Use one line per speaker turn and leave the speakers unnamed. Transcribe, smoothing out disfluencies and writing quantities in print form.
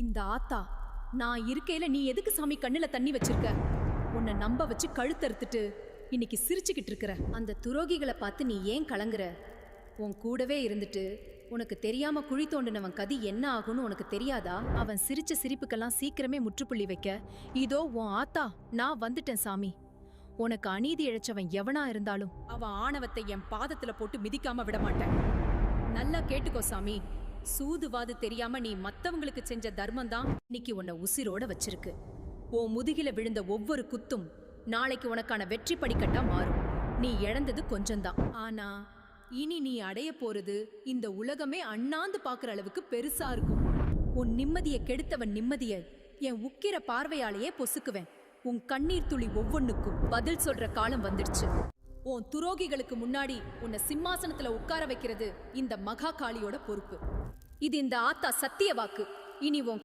இந்த ஆத்தா நான் இருக்கையில நீ எதுக்கு சாமி கண்ணுல தண்ணி வச்சிருக்க? உன்னை நம்ப வச்சு கழுத்தறுத்துட்டு இன்னைக்கு சிரிச்சுக்கிட்டு இருக்கிற அந்த துரோகிகளை பார்த்து நீ ஏன் கலங்குற? உன் கூடவே இருந்துட்டு உனக்கு தெரியாம குழி தோண்டினவன் கதி என்ன ஆகும்னு உனக்கு தெரியாதா? அவன் சிரிச்ச சிரிப்புக்கெல்லாம் சீக்கிரமே முற்றுப்புள்ளி வைக்க இதோ உன் ஆத்தா நான் வந்துட்டேன் சாமி. உனக்கு அநீதி இழைச்சவன் எவனா இருந்தாலும் அவன் ஆணவத்தை என் பாதத்துல போட்டு மிதிக்காம விட மாட்டேன். நல்லா கேட்டுக்கோ சாமி. சூதுவாது தெரியாம நீ மத்தவங்களுக்கு செஞ்ச தர்மம் தான் இன்னைக்கு உன்னை உசிரோட வச்சிருக்கு. உன் முதுகில விழுந்த ஒவ்வொரு குத்தும் நாளைக்கு உனக்கான வெற்றி படிக்கட்டா மாறும். நீ இழந்தது கொஞ்சம்தான், ஆனா இனி நீ அடைய போறது இந்த உலகமே அண்ணாந்து பாக்குற அளவுக்கு பெருசா இருக்கும். உன் நிம்மதியை கெடுத்தவன் நிம்மதியை என் உக்கிர பார்வையாலேயே பொசுக்குவேன். உன் கண்ணீர் துளி ஒவ்வொன்னுக்கும் பதில் சொல்ற காலம் வந்துடுச்சு. உன் துரோகிகளுக்கு முன்னாடி உன்னை சிம்மாசனத்துல உட்கார வைக்கிறது இந்த மகா காளியோட பொறுப்பு. இது இந்த ஆத்தா சத்திய வாக்கு. இனி உன்